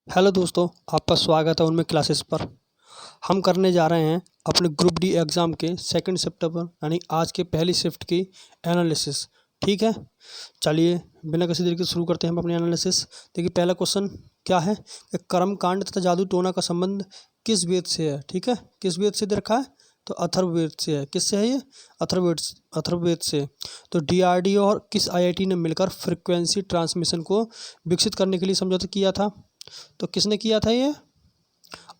Hello दोस्तों, आपका स्वागत है उनमें क्लासेस पर। हम करने जा रहे हैं अपने ग्रुप डी एग्ज़ाम के 2 सितंबर यानी आज के पहली शिफ्ट की एनालिसिस। ठीक है, चलिए बिना किसी देरी के शुरू करते हैं हम अपनी एनालिसिस। देखिए पहला क्वेश्चन क्या है कि कर्मकांड तथा जादू टोना का संबंध किस वेद से है। ठीक है, किस वेद से दे रखा है तो अथर्ववेद से है। किससे है ये? अथर्ववेद से। तो डीआरडीओ और किस आईआईटी ने मिलकर फ्रीक्वेंसी ट्रांसमिशन को विकसित करने के लिए समझौता किया था? तो किसने किया था ये?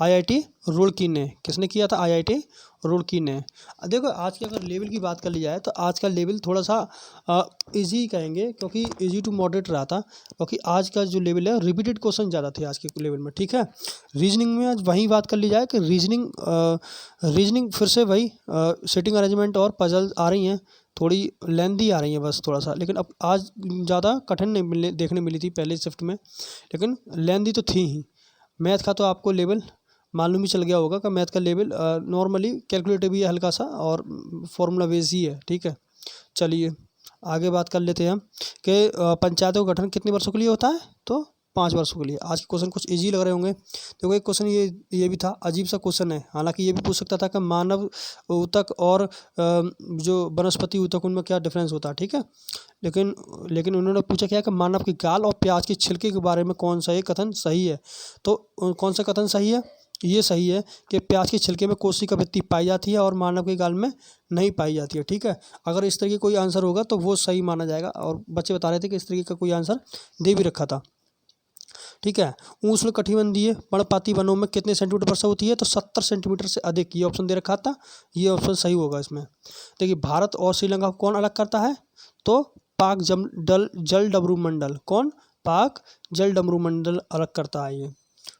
आईआईटी रुड़की ने। किसने किया था? आईआईटी रुड़की ने। देखो आज की अगर लेवल की बात कर ली जाए तो आज का लेवल थोड़ा सा इजी कहेंगे, क्योंकि इजी टू मॉडरेट रहा था, क्योंकि आज का जो लेवल है रिपीटेड क्वेश्चन ज़्यादा थे आज के लेवल में। ठीक है, रीजनिंग में आज वही बात कर ली जाए कि रीजनिंग फिर से वही सिटिंग अरेंजमेंट और पजल आ रही हैं, थोड़ी लेंदी आ रही है बस थोड़ा सा, लेकिन अब आज ज़्यादा कठिन नहीं देखने मिली थी पहले शिफ्ट में, लेकिन लेंदी तो थी ही। मैथ का तो आपको लेवल मालूम ही चल गया होगा कि मैथ का लेवल नॉर्मली कैलकुलेटिव ही है हल्का सा, और फॉर्मूला बेस ही है। ठीक है, चलिए आगे बात कर लेते हैं हम कि पंचायतों का गठन कितने वर्षों के लिए होता है तो 5 वर्षों के लिए। आज के क्वेश्चन कुछ इजी लग रहे होंगे। देखो एक क्वेश्चन ये भी था, अजीब सा क्वेश्चन है, हालांकि ये भी पूछ सकता था कि मानव ऊतक और जो वनस्पति ऊतक उनमें क्या डिफरेंस होता है। ठीक है, लेकिन लेकिन उन्होंने पूछा क्या कि मानव की गाल और प्याज की छिलके के बारे में कौन सा ये कथन सही है। तो कौन सा कथन सही है? ये सही है कि प्याज के छिलके में कोशिका वृत्ति पाई जाती है और मानव की गाल में नहीं पाई जाती है। ठीक है, अगर इस तरीके कोई आंसर होगा तो वो सही माना जाएगा, और बच्चे बता रहे थे कि इस तरीके का कोई आंसर दे भी रखा था। ठीक है, उष्ण कटिबंधीय पर्णपाती वनों में कितने सेंटीमीटर वर्षा होती है तो 70 सेंटीमीटर से अधिक। ये ऑप्शन दे रखा था, ये ऑप्शन सही होगा इसमें। देखिए भारत और श्रीलंका को कौन अलग करता है तो पाक जल डमरू मंडल। कौन? पाक जल डमरू मंडल अलग करता है ये।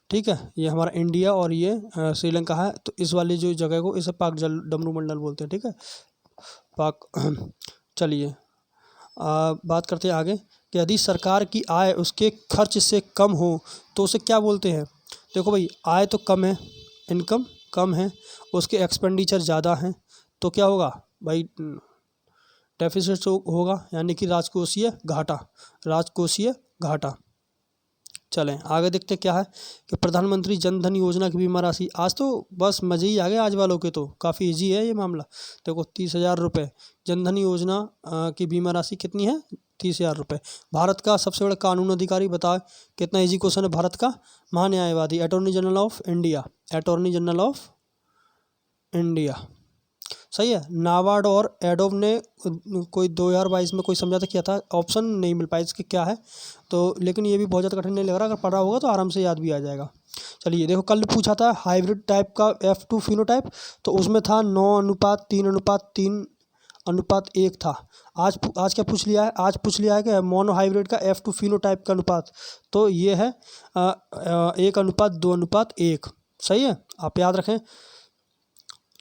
ठीक है, ये हमारा इंडिया और ये श्रीलंका है, तो इस वाली जो जगह को इसे पाक जल डमरू मंडल बोलते हैं। ठीक है, पाक चलिए बात करते हैं आगे कि यदि सरकार की आय उसके खर्च से कम हो तो उसे क्या बोलते हैं। देखो भाई, आय तो कम है, इनकम कम है, उसके एक्सपेंडिचर ज़्यादा हैं, तो क्या होगा भाई? डेफिसिट होगा, यानी कि राजकोषीय घाटा। राजकोषीय घाटा। चलें आगे देखते क्या है कि प्रधानमंत्री जन धन योजना की बीमा राशि। आज तो बस मज़े ही आ गए आज वालों के, तो काफ़ी इजी है ये मामला। देखो 30,000 रुपये जन धन योजना की बीमा राशि कितनी है? 30,000 रुपये। भारत का सबसे बड़ा कानून अधिकारी बताए, कितना इजी क्वेश्चन है भारत का? महान्यायवादी, attorney general of India. Attorney general of India, सही है। नाबार्ड और एडोब ने कोई 2022 में कोई समझौता किया था, ऑप्शन नहीं मिल पाया इसके क्या है तो, लेकिन ये भी बहुत ज़्यादा कठिन नहीं लग रहा, अगर पढ़ा होगा तो आराम से याद भी आ जाएगा। चलिए देखो कल पूछा था हाइब्रिड टाइप का F2 फिनोटाइप, तो उसमें था 9:3:3:1 था। आज क्या पूछ लिया है? आज पूछ लिया है कि मोनो हाइब्रिड का F2 फिनोटाइप का अनुपात, तो ये है 1:2:1। सही है, आप याद रखें।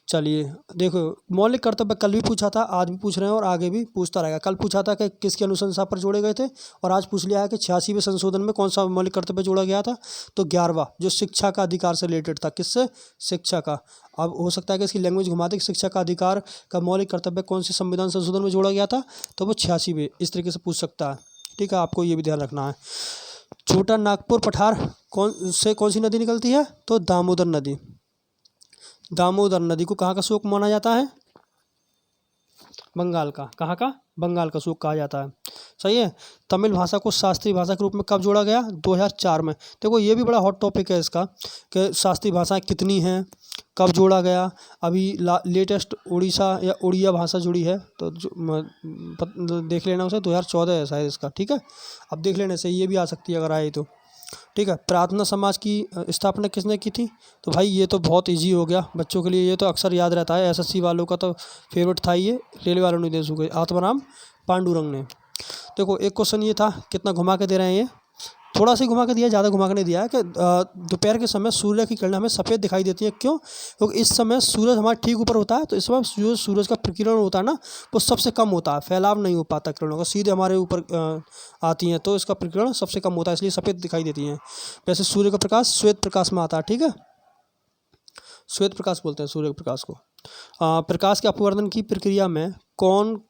चलिए देखो मौलिक कर्तव्य कल भी पूछा था, आज भी पूछ रहे हैं और आगे भी पूछता रहेगा। कल पूछा था कि किसकी अनुशंसा पर जोड़े गए थे, और आज पूछ लिया है कि 86वें संशोधन में कौन सा मौलिक कर्तव्य जोड़ा गया था तो 11वां, जो शिक्षा का अधिकार से रिलेटेड था। किससे? शिक्षा का। अब हो सकता है कि इसकी लैंग्वेज घुमा दे कि शिक्षा का अधिकार का मौलिक कर्तव्य कौन से संविधान संशोधन में जोड़ा गया था, तो वो 86वें, इस तरीके से पूछ सकता है। ठीक है, आपको ये भी ध्यान रखना है। छोटा नागपुर पठार कौन सी नदी निकलती है तो दामोदर नदी। दामोदर नदी को कहाँ का शोक माना जाता है? बंगाल का। कहाँ का? बंगाल का शोक कहा जाता है। सही है। तमिल भाषा को शास्त्रीय भाषा के रूप में कब जोड़ा गया? 2004 में। देखो ये भी बड़ा हॉट टॉपिक है इसका कि शास्त्रीय भाषाएं कितनी हैं, कब जोड़ा गया। अभी लेटेस्ट उड़ीसा या उड़िया भाषा जुड़ी है, तो देख लेना उसे, 2014 है शायद इसका। ठीक है, अब देख लेने से ये भी आ सकती है अगर आए तो। ठीक है, प्रार्थना समाज की स्थापना किसने की थी? तो भाई ये तो बहुत इजी हो गया बच्चों के लिए, ये तो अक्सर याद रहता है, एसएससी वालों का तो फेवरेट था ये, रेलवे वालों ने दे चुके, आत्माराम पांडुरंग ने। देखो एक क्वेश्चन ये था, कितना घुमा के दे रहे हैं ये, थोड़ा सा घुमा के दिया, ज़्यादा घुमा के नहीं दिया है, कि दोपहर के समय सूर्य की किरणें हमें सफ़ेद दिखाई देती हैं। क्यों? क्योंकि इस समय सूरज हमारे ठीक ऊपर होता है, तो इस समय जो सूरज का प्रकिरण होता है ना, वो सबसे कम होता है, फैलाव नहीं हो पाता किरणों का, सीधे हमारे ऊपर आती हैं, तो इसका प्रकिरण सबसे कम होता है, इसलिए सफ़ेद दिखाई देती हैं। वैसे सूर्य का प्रकाश श्वेत प्रकाश में आता है। ठीक है, श्वेत प्रकाश बोलते हैं सूर्य प्रकाश को। प्रकाश के अपवर्तन की प्रक्रिया में कौन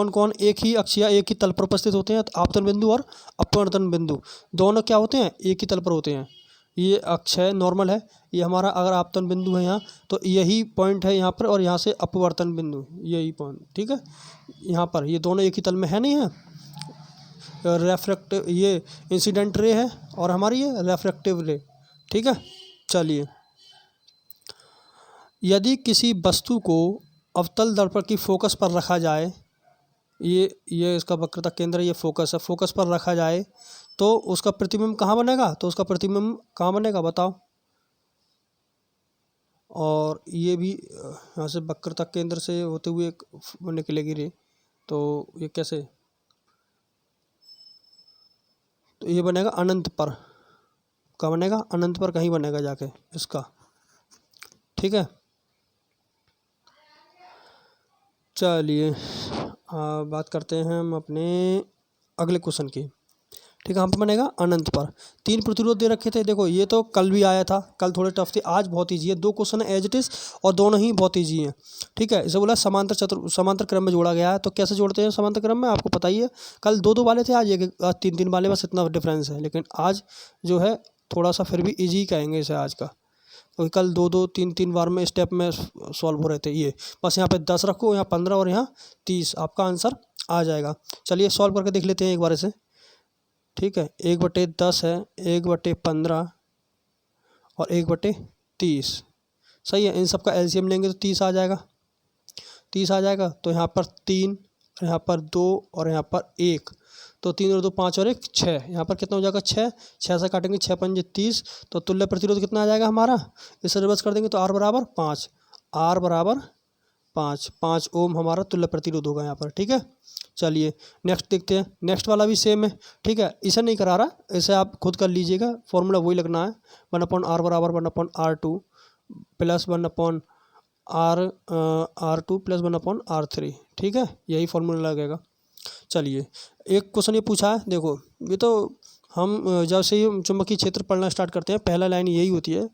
कौन एक ही अक्ष या एक ही तल पर उपस्थित होते हैं? तो आपतन बिंदु और अपवर्तन बिंदु दोनों क्या होते हैं? एक ही तल पर होते हैं। ये अक्ष है, नॉर्मल है। ये हमारा अगर आपतन बिंदु है यहाँ, तो यही पॉइंट है यहाँ पर, और यहाँ से अपवर्तन बिंदु यही पॉइंट, ठीक है। यहाँ पर ये दोनों एक ही तल में है नहीं है। रेफ्रेक्टिव, ये इंसिडेंट रे है और हमारी ये रेफ्रेक्टिव रे, ठीक है। चलिए, यदि किसी वस्तु को अवतल दर्पण की फोकस पर रखा जाए, ये इसका वक्रता केंद्र, ये फोकस है, फोकस पर रखा जाए तो उसका प्रतिबिंब कहाँ बनेगा? तो उसका प्रतिबिंब कहाँ बनेगा बताओ। और ये भी यहाँ से वक्रता केंद्र से होते हुए निकलेगी रे, तो ये कैसे? तो ये बनेगा अनंत पर। कहाँ बनेगा? अनंत पर कहीं बनेगा जाके इसका, ठीक है। चलिए बात करते हैं हम अपने अगले क्वेश्चन की, ठीक है। हम पे बनेगा अनंत पर। 3 प्रतिरोध दे रखे थे, देखो ये तो कल भी आया था, कल थोड़े टफ थे, आज बहुत ईजी है। 2 क्वेश्चन है एज इट इज और दोनों ही बहुत ईजी हैं, ठीक है। इसे बोला समांतर क्रम में जोड़ा गया है। तो कैसे जोड़ते हैं समांतर क्रम में, आपको पता ही है। कल 2-2 वाले थे, आज 3-3 वाले, बस इतना डिफरेंस है। लेकिन आज जो है थोड़ा सा फिर भी ईजी कहेंगे इसे आज का, क्योंकि कल 2-2 3-3 बार में स्टेप में सॉल्व हो रहे थे। ये बस यहाँ पे 10 रखो, यहाँ 15 और यहाँ 30, आपका आंसर आ जाएगा। चलिए सॉल्व करके देख लेते हैं एक बार इसे, ठीक है। 1/10 है, 1/15 और 1/30, सही है। इन सब का एलसीएम लेंगे तो 30 आ जाएगा, 30 आ जाएगा। तो यहाँ पर 3, यहाँ पर 2 और यहाँ पर 1, तो 3 और 2 5 और 1 6, यहाँ पर कितना हो जाएगा? 6, 6 से काटेंगे 6 पंजे 30, तो तुल्य प्रतिरोध कितना आ जाएगा हमारा? इसे रिवर्स कर देंगे तो R बराबर 5, R बराबर 5 ओम हमारा तुल्य प्रतिरोध होगा यहाँ पर, ठीक है। चलिए नेक्स्ट देखते हैं। नेक्स्ट वाला भी सेम है, ठीक है। इसे नहीं करा रहा, इसे आप खुद कर लीजिएगा, फॉर्मूला वही लगना है। 1/R बराबर 1/R2 plus 1/R2 plus 1/R3, ठीक है। यही फॉर्मूला लगेगा। चलिए एक क्वेश्चन ये पूछा है, देखो ये तो हम जब से ही चुंबकीय क्षेत्र पढ़ना स्टार्ट करते हैं, पहला लाइन यही होती है,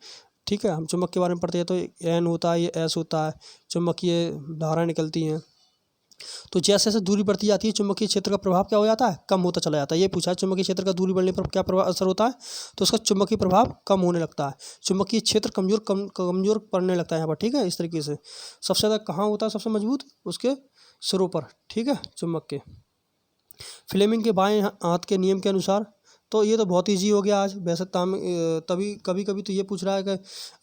ठीक है। हम चुंबक के बारे में पढ़ते हैं तो N होता है, ये S होता है, चुंबकीय धारा निकलती हैं। तो जैसे जैसे दूरी बढ़ती जाती है, चुंबकीय क्षेत्र का प्रभाव क्या हो जाता है? कम होता चला जाता है। ये पूछा है चुंबकीय क्षेत्र का दूरी बढ़ने पर क्या प्रभाव असर होता है? तो उसका चुंबकीय प्रभाव कम होने लगता है, चुंबकीय क्षेत्र कमजोर पड़ने लगता है यहाँ पर, ठीक है। इस तरीके से सबसे ज़्यादा कहाँ होता है सबसे मजबूत? उसके सिरों पर, ठीक है, चुंबक के। फ्लेमिंग के बाएं हाथ के नियम के अनुसार, तो ये तो बहुत ईजी हो गया आज वैसे। तभी कभी कभी तो ये पूछ रहा है कि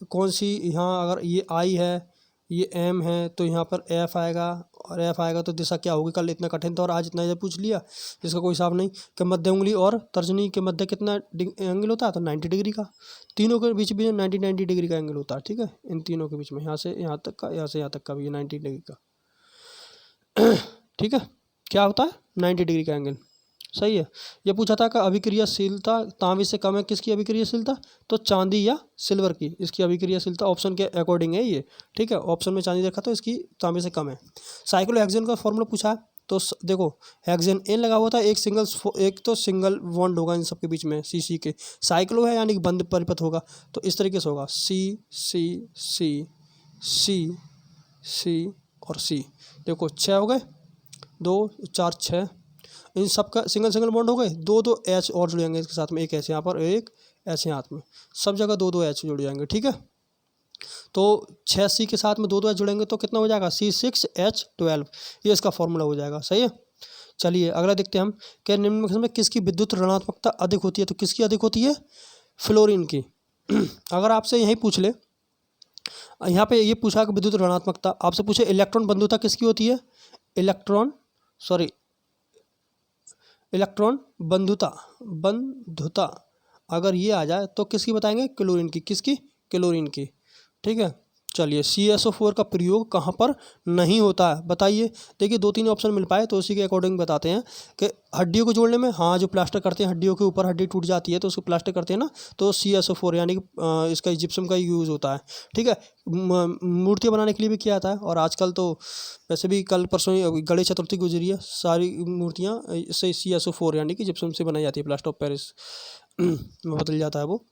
कौन सी, यहाँ अगर ये I है, ये M है, तो यहाँ पर F आएगा, और F आएगा तो दिशा क्या होगी? कल इतना कठिन था और आज इतना पूछ लिया, जिसका कोई हिसाब नहीं। कि मध्य उंगली और तर्जनी के मध्य कितना एंगल होता है? तो 90 डिग्री का। तीनों के बीच भी 90 डिग्री का एंगल होता है, ठीक है। इन तीनों के बीच में, यहाँ से यहाँ तक का, यहाँ से यहाँ तक का भी 90 डिग्री का, ठीक है। क्या होता है? 90 डिग्री का एंगल, सही है। ये पूछा था कि अभिक्रियाशीलता तांबे से कम है, किसकी अभिक्रियाशीलता? तो चांदी या सिल्वर की, इसकी अभिक्रियाशीलता ऑप्शन के अकॉर्डिंग है ये, ठीक है। ऑप्शन में चांदी देखा तो इसकी तांबे से कम है। साइक्लोहेक्सेन का फॉर्मूला पूछा है, तो देखो हेक्सेन N लगा हुआ था, एक तो सिंगल बॉन्ड होगा इन सबके बीच में, CC के। साइक्लो है यानी कि बंद परिपथ होगा, तो इस तरीके से होगा C और C। देखो 6 हो गए, 2 4 6, इन सब का सिंगल बॉन्ड हो गए। 2 H और जुड़ जाएंगे इसके साथ में, एक H यहाँ पर, एक H यहाँ हाथ में, सब जगह 2 H जुड़ जाएंगे, ठीक है। तो 6C के साथ में 2 H जुड़ेंगे तो कितना हो जाएगा? C6H12, ये इसका फॉर्मूला हो जाएगा, सही है। चलिए अगला देखते हैं हम, क्या निम्न में किसकी विद्युत ऋणात्मकता अधिक होती है? तो किसकी अधिक होती है? फ्लोरीन की। अगर आपसे यही पूछ ले, यहाँ पे ये पूछा कि विद्युत ऋणात्मकता, आपसे पूछे इलेक्ट्रॉन बंधुता किसकी होती है? इलेक्ट्रॉन बंधुता अगर ये आ जाए तो किसकी बताएंगे? क्लोरीन की। किसकी? क्लोरीन की, ठीक है। चलिए CSO4 का प्रयोग कहाँ पर नहीं होता है बताइए। देखिए 2-3 ऑप्शन मिल पाए तो उसी के अकॉर्डिंग बताते हैं कि हड्डियों को जोड़ने में, हाँ जो प्लास्टर करते हैं हड्डियों के ऊपर, हड्डी टूट जाती है तो उसको प्लास्टर करते हैं ना, तो CSO4 यानी कि इसका जिप्सम का यूज़ होता है, ठीक है। मूर्तियाँ बनाने के लिए भी किया जाता है, और आजकल तो वैसे भी कल परसों गणेश चतुर्थी गुजरी है, सारी मूर्तियाँ इससे CSO4 यानी कि जिप्सम से बनाई जाती है, प्लास्टर ऑफ पेरिस में बदल जाता है वो।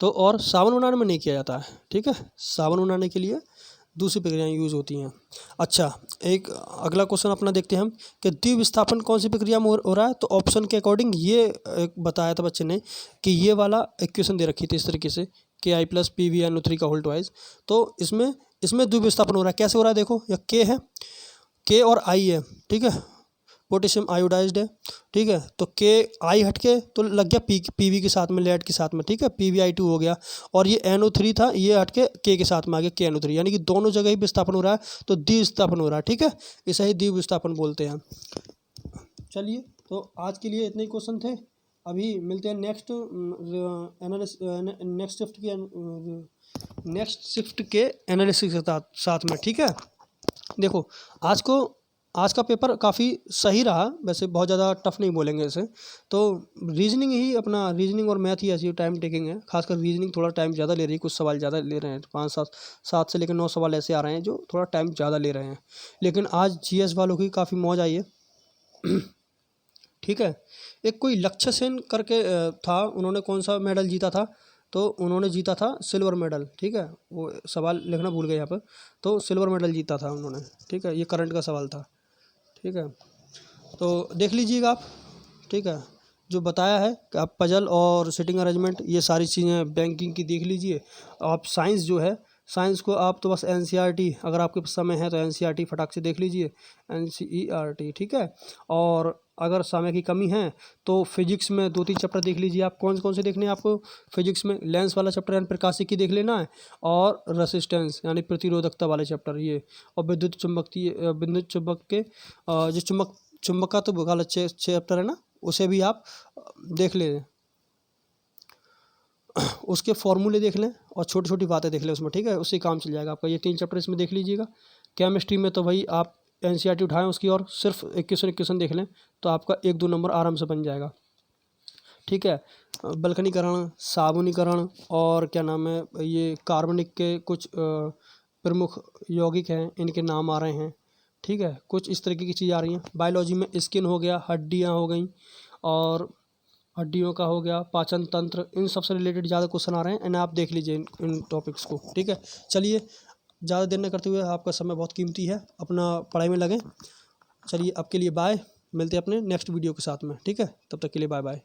तो और साबुन बनाने में नहीं किया जाता है, ठीक है। साबुन बनाने के लिए दूसरी प्रक्रियाएं यूज होती हैं। अच्छा, एक अगला क्वेश्चन अपना देखते हैं हम कि द्विविस्थापन कौन सी प्रक्रिया में हो रहा है। तो ऑप्शन के अकॉर्डिंग ये एक बताया था बच्चे ने कि ये वाला इक्वेशन दे रखी थी इस तरीके से के I plus P V N O three का होल ट्वाइस। तो इसमें द्विविस्थापन हो रहा है। कैसे हो रहा है देखो, यह के है, के और आई है, ठीक है, पोटेशियम आयोडाइज्ड है, ठीक है। तो के आई हट के तो लग गया पीवी के साथ में, लेड के साथ में, ठीक है, PbI2 हो गया। और ये NO3 था, ये हट के साथ में आ गया KNO3, यानी कि दोनों जगह ही विस्थापन हो रहा है, तो द्विविस्थापन हो रहा है, ठीक है। इसे ही द्विविस्थापन बोलते हैं। चलिए, तो आज के लिए इतने ही क्वेश्चन थे। अभी मिलते हैं नेक्स्ट शिफ्ट के एनालिसिस के साथ में, ठीक है। देखो, आज का पेपर काफ़ी सही रहा, वैसे बहुत ज़्यादा टफ नहीं बोलेंगे इसे। तो रीजनिंग और मैथ ही ऐसी टाइम टेकिंग है। खासकर रीजनिंग थोड़ा टाइम ज़्यादा ले रही है, कुछ सवाल ज़्यादा ले रहे हैं, 5 7 से लेकर 9 सवाल ऐसे आ रहे हैं जो थोड़ा टाइम ज़्यादा ले रहे हैं। लेकिन आज GS वालों की काफ़ी मौज आई है। ठीक है। एक कोई लक्ष्य सेन करके था, उन्होंने कौन सा मेडल जीता था। तो उन्होंने जीता था सिल्वर मेडल, ठीक है। वो सवाल लिखना भूल गए यहाँ पर। तो सिल्वर मेडल जीता था उन्होंने, ठीक है। ये करंट का सवाल था, ठीक है। तो देख लीजिएगा आप, ठीक है। जो बताया है कि आप पजल और सिटिंग अरेंजमेंट, ये सारी चीज़ें बैंकिंग की देख लीजिए। आप साइंस जो है, साइंस को आप तो बस NCERT, अगर आपके पास समय है तो NCERT फटाक से देख लीजिए, NCERT, ठीक है। और अगर समय की कमी है तो फिजिक्स में 2-3 चैप्टर देख लीजिए। आप कौन कौन से देखने हैं आपको फिजिक्स में? लेंस वाला चैप्टर यानी प्रकाशिकी देख लेना है, और रेसिस्टेंस यानी प्रतिरोधकता वाले चैप्टर ये, और विद्युत चुम्बक के जो चुम्बक का तो वाला चैप्टर है ना, उसे भी आप देख लें, उसके फॉर्मूले देख लें और छोटी छोटी बातें देख लें उसमें, ठीक है। उससे काम चल जाएगा आपका। ये 3 चैप्टर इसमें देख लीजिएगा। केमिस्ट्री में तो भाई आप NCERT उठाएं उसकी, और सिर्फ इक्वेशन देख लें तो आपका 1-2 नंबर आराम से बन जाएगा, ठीक है। बल्कनीकरण, साबुनीकरण, और क्या नाम है, ये कार्बनिक के कुछ प्रमुख यौगिक हैं, इनके नाम आ रहे हैं, ठीक है। कुछ इस तरीके की चीज़ आ रही हैं। बायोलॉजी में स्किन हो गया, हड्डियाँ हो गई, और हड्डियों का हो गया, पाचन तंत्र, इन सब से रिलेटेड ज़्यादा क्वेश्चन आ रहे हैं, इन्हें आप देख लीजिए इन टॉपिक्स को, ठीक है। चलिए, ज़्यादा देर न करते हुए, आपका समय बहुत कीमती है, अपना पढ़ाई में लगें। चलिए, अब के लिए बाय। मिलते हैं अपने नेक्स्ट वीडियो के साथ में, ठीक है। तब तक के लिए बाय बाय।